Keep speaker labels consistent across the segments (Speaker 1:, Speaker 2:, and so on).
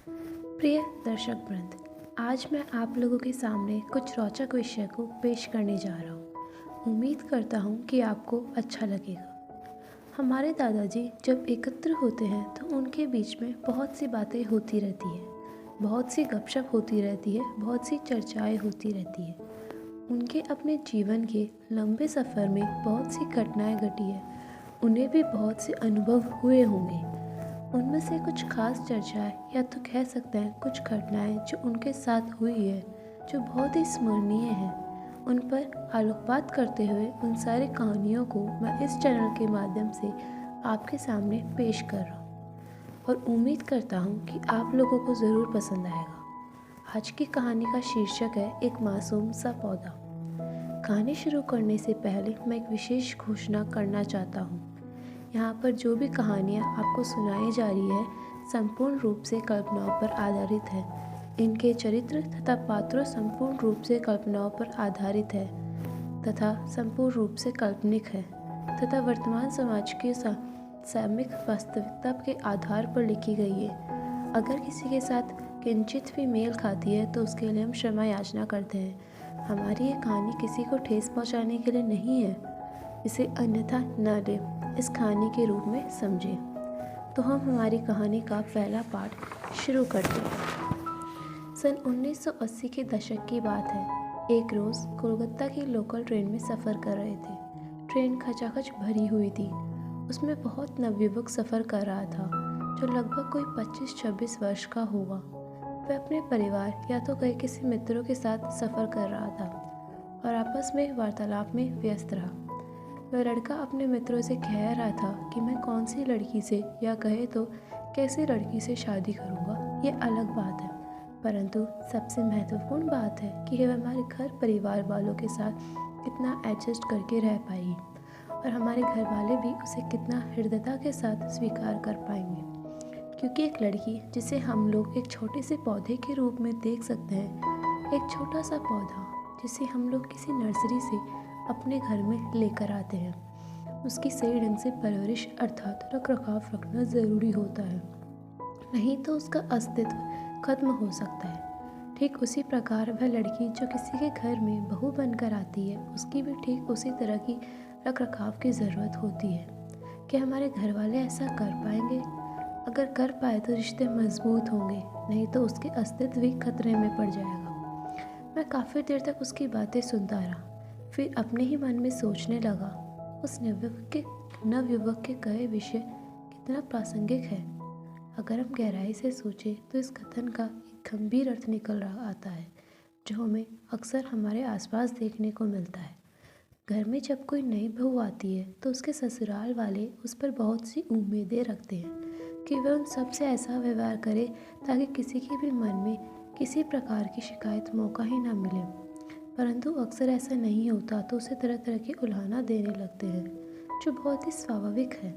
Speaker 1: प्रिय दर्शक वृंद, आज मैं आप लोगों के सामने कुछ रोचक विषय को पेश करने जा रहा हूँ। उम्मीद करता हूँ कि आपको अच्छा लगेगा। हमारे दादाजी जब एकत्र होते हैं तो उनके बीच में बहुत सी बातें होती रहती है, बहुत सी गपशप होती रहती है, बहुत सी चर्चाएं होती रहती है। उनके अपने जीवन के लंबे सफ़र में बहुत सी घटनाएं घटी है, उन्हें भी बहुत से अनुभव हुए होंगे। उनमें से कुछ खास चर्चाएं या तो कह सकते हैं कुछ घटनाएं जो उनके साथ हुई है, जो बहुत ही स्मरणीय हैं, उन पर आलोकपात करते हुए उन सारी कहानियों को मैं इस चैनल के माध्यम से आपके सामने पेश कर रहा हूँ और उम्मीद करता हूँ कि आप लोगों को ज़रूर पसंद आएगा। आज की कहानी का शीर्षक है एक मासूम सा पौधा। कहानी शुरू करने से पहले मैं एक विशेष घोषणा करना चाहता हूँ। यहाँ पर जो भी कहानियाँ आपको सुनाई जा रही है संपूर्ण रूप से कल्पनाओं पर आधारित है। इनके चरित्र तथा पात्रों संपूर्ण रूप से कल्पनाओं पर आधारित है तथा संपूर्ण रूप से काल्पनिक है तथा वर्तमान समाज के सामयिक वास्तविकता के आधार पर लिखी गई है। अगर किसी के साथ किंचित भी मेल खाती है तो उसके लिए हम क्षमा याचना करते हैं। हमारी ये कहानी किसी को ठेस पहुँचाने के लिए नहीं है, इसे अन्यथा न लें, इस कहानी के रूप में समझें। तो हम हमारी कहानी का पहला पार्ट शुरू करते हैं। सन 1980 के दशक की बात है। एक रोज़ कोलकाता की लोकल ट्रेन में सफ़र कर रहे थे। ट्रेन खचाखच भरी हुई थी। उसमें बहुत नवयुवक सफ़र कर रहा था जो लगभग कोई 25-26 वर्ष का होगा। वह अपने परिवार या तो कई किसी मित्रों के साथ सफ़र कर रहा था और आपस में वार्तालाप में व्यस्त रहा। वह लड़का अपने मित्रों से कह रहा था कि मैं कौन सी लड़की से या कहे तो कैसी लड़की से शादी करूँगा, ये अलग बात है, परंतु सबसे महत्वपूर्ण बात है कि वह हमारे घर परिवार वालों के साथ कितना एडजस्ट करके रह पाएगी और हमारे घर वाले भी उसे कितना हृदयता के साथ स्वीकार कर पाएंगे। क्योंकि एक लड़की जिसे हम लोग एक छोटे से पौधे के रूप में देख सकते हैं, एक छोटा सा पौधा जिसे हम लोग किसी नर्सरी से अपने घर में लेकर आते हैं, उसकी सही ढंग से परवरिश अर्थात रख रखाव रखना ज़रूरी होता है, नहीं तो उसका अस्तित्व खत्म हो सकता है। ठीक उसी प्रकार वह लड़की जो किसी के घर में बहू बनकर आती है, उसकी भी ठीक उसी तरह की रख रखाव की ज़रूरत होती है। क्या हमारे घर वाले ऐसा कर पाएंगे? अगर कर पाए तो रिश्ते मजबूत होंगे, नहीं तो उसके अस्तित्व भी खतरे में पड़ जाएगा। मैं काफ़ी देर तक उसकी बातें सुनता रहा, फिर अपने ही मन में सोचने लगा, उस नवयुवक के कहे विषय कितना प्रासंगिक है। अगर हम गहराई से सोचें तो इस कथन का एक गंभीर अर्थ निकल रहा आता है जो हमें अक्सर हमारे आसपास देखने को मिलता है। घर में जब कोई नई बहू आती है तो उसके ससुराल वाले उस पर बहुत सी उम्मीदें रखते हैं कि वह उन सब से ऐसा व्यवहार करे ताकि किसी के भी मन में किसी प्रकार की शिकायत मौका ही ना मिले। परंतु अक्सर ऐसा नहीं होता तो उसे तरह तरह की उल्हाना देने लगते हैं, जो बहुत ही स्वाभाविक है।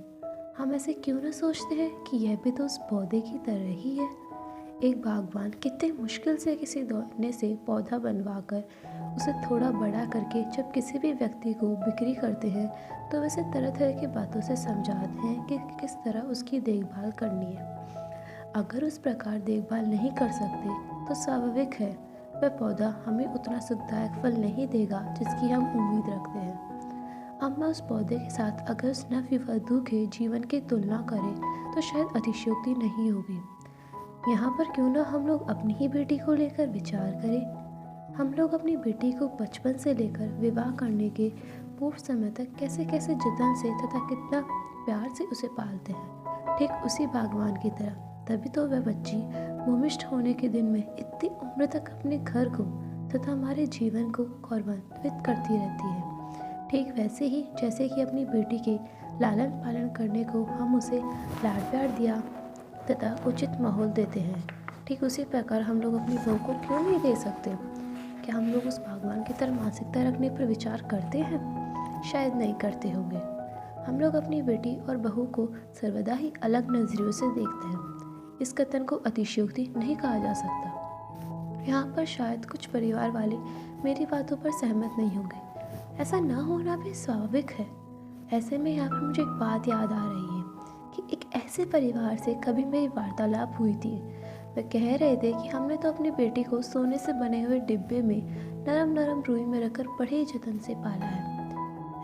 Speaker 1: हम ऐसे क्यों न सोचते हैं कि यह भी तो उस पौधे की तरह ही है। एक बागवान कितने मुश्किल से किसी दौने से पौधा बनवाकर उसे थोड़ा बड़ा करके जब किसी भी व्यक्ति को बिक्री करते हैं तो वैसे तरह तरह की बातों से समझाते हैं कि किस तरह उसकी देखभाल करनी है। अगर उस प्रकार देखभाल नहीं कर सकते तो स्वाभाविक है वह पौधा हमें उतना सुखदायक फल नहीं देगा जिसकी हम उम्मीद रखते हैं। अब मैं उस पौधे के साथ अगर उस नवयुवधू के जीवन की तुलना करें तो शायद अतिशयोक्ति नहीं होगी। यहाँ पर क्यों ना हम लोग अपनी ही बेटी को लेकर विचार करें। हम लोग अपनी बेटी को बचपन से लेकर विवाह करने के पूर्व समय तक कैसे कैसे जतन से तथा कितना प्यार से उसे पालते हैं, ठीक उसी बागवान की तरह। तभी तो वह बच्ची भूमिष्ठ होने के दिन में इतनी उम्र तक अपने घर को तथा हमारे जीवन को गौरवान्वित करती रहती है। ठीक वैसे ही जैसे कि अपनी बेटी के लालन पालन करने को हम उसे लाड प्यार दिया तथा उचित माहौल देते हैं, ठीक उसी प्रकार हम लोग अपनी बहू को क्यों नहीं दे सकते। क्या हम लोग उस भगवान की तरह मानसिकता रखने पर विचार करते हैं? शायद नहीं करते होंगे। हम लोग अपनी बेटी और बहू को सर्वदा ही अलग नज़रियों से देखते हैं। इस कथन को अतिशयोक्ति नहीं कहा जा सकता। यहाँ पर शायद कुछ परिवार वाले मेरी बातों पर सहमत नहीं होंगे। ऐसा ना होना भी स्वाभाविक है। ऐसे में यहाँ पर मुझे एक बात याद आ रही है कि एक ऐसे परिवार से कभी मेरी वार्तालाप हुई थी। वे कह रहे थे कि हमने तो अपनी बेटी को सोने से बने हुए डिब्बे में नरम नरम रुई में रखकर बड़े ही जतन से पाला है।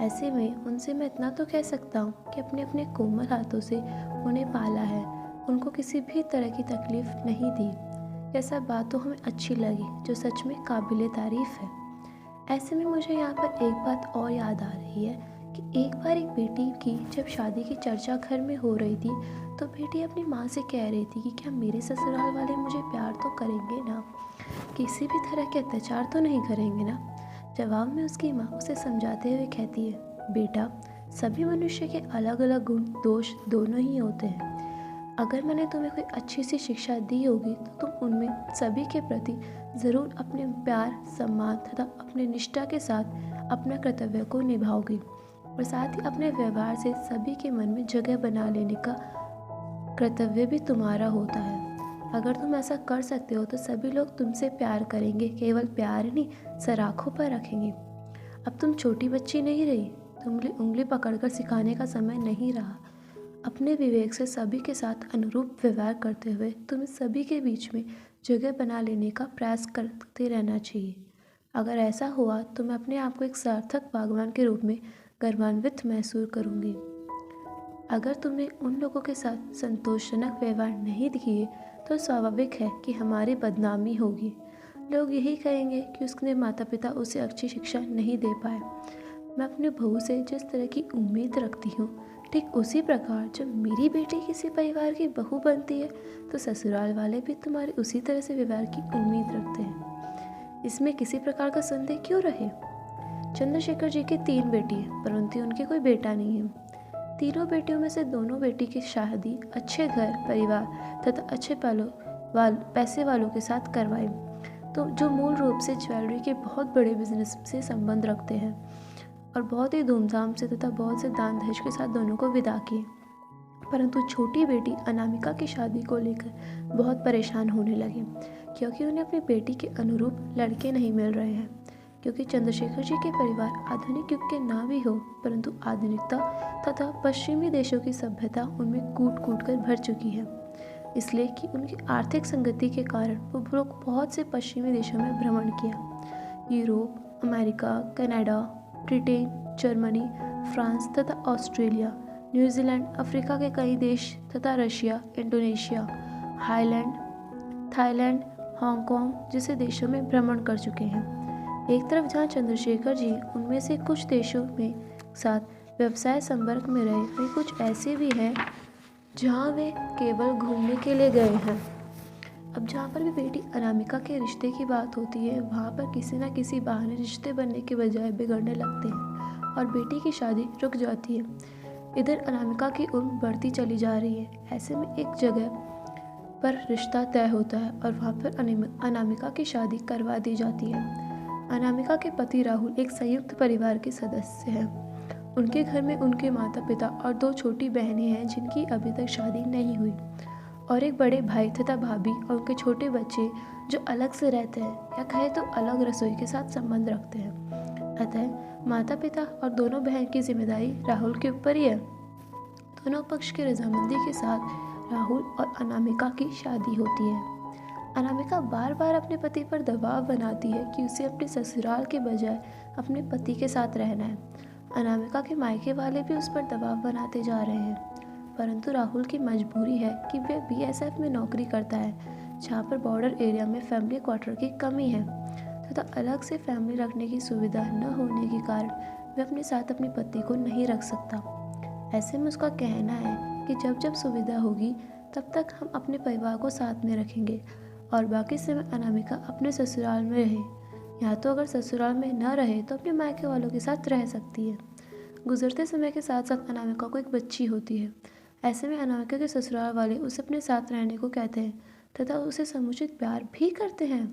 Speaker 1: ऐसे में उनसे मैं इतना तो कह सकता हूँ कि अपने अपने कोमल हाथों से उन्हें पाला है, उनको किसी भी तरह की तकलीफ नहीं दी। यह सब बात तो हमें अच्छी लगी, जो सच में काबिले तारीफ है। ऐसे में मुझे यहाँ पर एक बात और याद आ रही है कि एक बार एक बेटी की जब शादी की चर्चा घर में हो रही थी, तो बेटी अपनी माँ से कह रही थी कि क्या मेरे ससुराल वाले मुझे प्यार तो करेंगे ना, किसी भी तरह के अत्याचार तो नहीं करेंगे ना। जवाब में उसकी माँ उसे समझाते हुए कहती है, बेटा, सभी मनुष्य के अलग अलग गुण दोष दोनों ही होते हैं। अगर मैंने तुम्हें कोई अच्छी सी शिक्षा दी होगी तो तुम उनमें सभी के प्रति ज़रूर अपने प्यार, सम्मान तथा अपने निष्ठा के साथ अपना कर्तव्य को निभाओगी और साथ ही अपने व्यवहार से सभी के मन में जगह बना लेने का कर्तव्य भी तुम्हारा होता है। अगर तुम ऐसा कर सकते हो तो सभी लोग तुमसे प्यार करेंगे, केवल प्यार ही नहीं, सराखों पर रखेंगे। अब तुम छोटी बच्ची नहीं रही, तुम उंगली पकड़कर सिखाने का समय नहीं रहा। अपने विवेक से सभी के साथ अनुरूप व्यवहार करते हुए तुम्हें सभी के बीच में जगह बना लेने का प्रयास करते रहना चाहिए। अगर ऐसा हुआ तो मैं अपने आप को एक सार्थक बागवान के रूप में गर्वान्वित महसूस करूँगी। अगर तुमने उन लोगों के साथ संतोषजनक व्यवहार नहीं किए तो स्वाभाविक है कि हमारी बदनामी होगी। लोग यही कहेंगे कि उसके माता पिता उसे अच्छी शिक्षा नहीं दे पाए। मैं अपनी बहू से जिस तरह की उम्मीद रखती हूँ, ठीक उसी प्रकार जब मेरी बेटी किसी परिवार की बहू बनती है तो ससुराल वाले भी तुम्हारे उसी तरह से व्यवहार की उम्मीद रखते हैं। इसमें किसी प्रकार का संदेह क्यों रहे। चंद्रशेखर जी की 3 बेटी हैं, परंतु उनके कोई बेटा नहीं है। तीनों बेटियों में से दोनों बेटी की शादी अच्छे घर परिवार तथा अच्छे पैसे वालों के साथ करवाई, तो जो मूल रूप से ज्वेलरी के बहुत बड़े बिजनेस से संबंध रखते हैं, और बहुत ही धूमधाम से तथा बहुत से दान दहेज के साथ दोनों को विदा किए। परंतु छोटी बेटी अनामिका की शादी को लेकर बहुत परेशान होने लगी, क्योंकि उन्हें अपनी बेटी के अनुरूप लड़के नहीं मिल रहे हैं। क्योंकि चंद्रशेखर जी के परिवार आधुनिक युग के ना भी हो, परंतु आधुनिकता तथा पश्चिमी देशों की सभ्यता उनमें कूट कूट कर भर चुकी है। इसलिए कि उनकी आर्थिक संगति के कारण वो लोग बहुत से पश्चिमी देशों में भ्रमण किया। Europe, America, Canada, Britain, Germany, France तथा ऑस्ट्रेलिया, न्यूजीलैंड, अफ्रीका के कई देश तथा रशिया, इंडोनेशिया, थाईलैंड, हांगकांग जैसे देशों में भ्रमण कर चुके हैं। एक तरफ जहाँ चंद्रशेखर जी उनमें से कुछ देशों में साथ व्यवसाय संपर्क में रहे, वहीं कुछ ऐसे भी हैं जहाँ वे केवल घूमने के लिए गए हैं। अब जहाँ पर भी बेटी अनामिका के रिश्ते की बात होती है, वहाँ पर किसी न किसी बहाने रिश्ते बनने के बजाय बिगड़ने लगते हैं और बेटी की शादी रुक जाती है। इधर अनामिका की उम्र बढ़ती चली जा रही है। ऐसे में एक जगह पर रिश्ता तय होता है और वहाँ पर अनामिका की शादी करवा दी जाती है। अनामिका के पति राहुल एक संयुक्त परिवार के सदस्य हैं। उनके घर में उनके माता पिता और 2 छोटी बहनें हैं जिनकी अभी तक शादी नहीं हुई, और एक बड़े भाई तथा भाभी और उनके छोटे बच्चे जो अलग से रहते हैं, या कहे तो अलग रसोई के साथ संबंध रखते हैं। अतः माता पिता और दोनों बहन की जिम्मेदारी राहुल के ऊपर ही है। दोनों पक्ष की रजामंदी के साथ राहुल और अनामिका की शादी होती है। अनामिका बार बार अपने पति पर दबाव बनाती है कि उसे अपने ससुराल के बजाय अपने पति के साथ रहना है। अनामिका के मायके वाले भी उस पर दबाव बनाते जा रहे हैं, परंतु राहुल की मजबूरी है कि वह बीएसएफ में नौकरी करता है, जहाँ पर बॉर्डर एरिया में फैमिली क्वार्टर की कमी है तथा अलग से फैमिली रखने की सुविधा न होने के कारण वह अपने साथ अपने पति को नहीं रख सकता। ऐसे में उसका कहना है कि जब जब सुविधा होगी तब तक हम अपने परिवार को साथ में रखेंगे और बाकी समय अनामिका अपने ससुराल में रहे, या तो अगर ससुराल में न रहे तो अपने मायके वालों के साथ रह सकती है। गुजरते समय के साथ साथ अनामिका को एक बच्ची होती है। ऐसे में अनामिका के ससुराल वाले उसे अपने साथ रहने को कहते हैं तथा उसे समुचित प्यार भी करते हैं,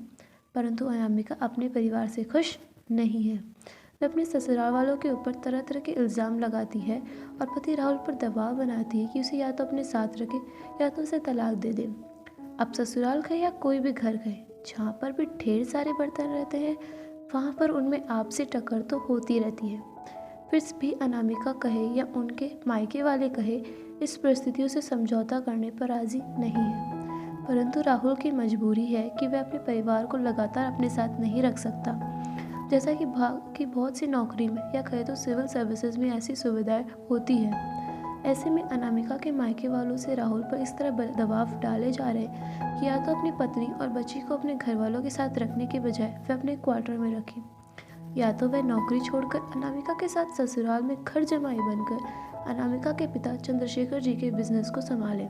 Speaker 1: परंतु अनामिका अपने परिवार से खुश नहीं है। वह अपने ससुराल वालों के ऊपर तरह तरह के इल्ज़ाम लगाती है और पति राहुल पर दबाव बनाती है कि उसे या तो अपने साथ रखे या तो उसे तलाक दे दे। अब ससुराल गए या कोई भी घर गए, जहाँ पर भी ढेर सारे बर्तन रहते हैं, वहाँ पर उनमें आपसी टक्कर तो होती रहती है। फिर भी अनामिका कहे या उनके मायके वाले कहे, इस परिस्थितियों से समझौता करने पर राजी नहीं है। परंतु राहुल की मजबूरी है कि वह अपने परिवार को लगातार अपने साथ नहीं रख सकता। जैसा कि बहुत सी नौकरी में या कहे तो सिविल सर्विसेज में ऐसी सुविधाएं होती हैं। ऐसे में अनामिका के मायके वालों से राहुल पर इस तरह दबाव डाले जा रहे हैं कि या तो अपनी पत्नी और बच्ची को अपने घर वालों के साथ रखने के बजाय वह अपने क्वार्टर में रखे, या तो वह नौकरी छोड़कर अनामिका के साथ ससुराल में घर जमाई बनकर अनामिका के पिता चंद्रशेखर जी के बिजनेस को संभाले,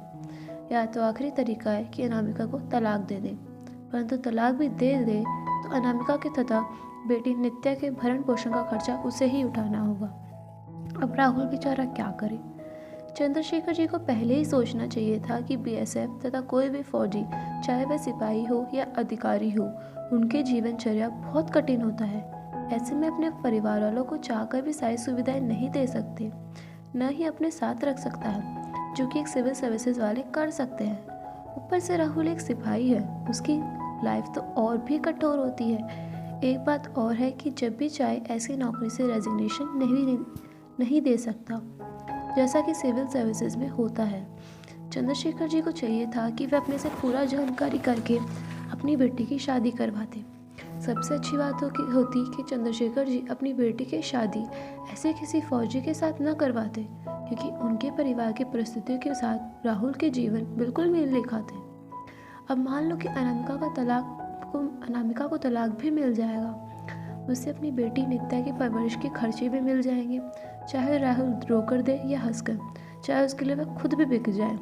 Speaker 1: या तो आखिरी तरीका है कि अनामिका को तलाक दे दे। परंतु तलाक भी दे दे तो अनामिका के तथा बेटी नित्या के भरण पोषण का खर्चा उसे ही उठाना होगा। अब राहुल बेचारा क्या करे। चंद्रशेखर जी को पहले ही सोचना चाहिए था कि बीएसएफ तथा कोई भी फौजी, चाहे वह सिपाही हो या अधिकारी हो, उनके जीवनचर्या बहुत कठिन होता है। ऐसे में अपने परिवार वालों को चाहकर भी सारी सुविधाएं नहीं दे सकते, न ही अपने साथ रख सकता है, जो कि एक सिविल सर्विसेज वाले कर सकते हैं। ऊपर से राहुल एक सिपाही है, उसकी लाइफ तो और भी कठोर होती है। एक बात और है कि जब भी चाहे ऐसी नौकरी से रेजिग्नेशन नहीं दे सकता, जैसा कि सिविल सर्विसेज में होता है। चंद्रशेखर जी को चाहिए था कि वह अपने से पूरा जानकारी करके अपनी बेटी की शादी करवाते। सबसे अच्छी बात होती कि चंद्रशेखर जी अपनी बेटी की शादी ऐसे किसी फौजी के साथ न करवाते, क्योंकि उनके परिवार की परिस्थितियों के साथ राहुल के जीवन बिल्कुल मेल नहीं खाते। अब मान लो कि अनामिका को तलाक भी मिल जाएगा, उससे अपनी बेटी नित्या की परवरिश के खर्चे भी मिल जाएंगे, चाहे राहुल रोकर दे या हंसकर, चाहे उसके लिए वह खुद भी बिक जाए।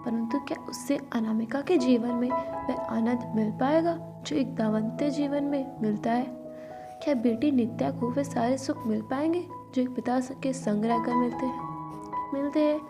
Speaker 1: परंतु क्या उससे अनामिका के जीवन में वह आनंद मिल पाएगा जो एक दाम्पत्य जीवन में मिलता है? क्या बेटी नित्या को वे सारे सुख मिल पाएंगे जो एक पिता के संग रहकर मिलते हैं?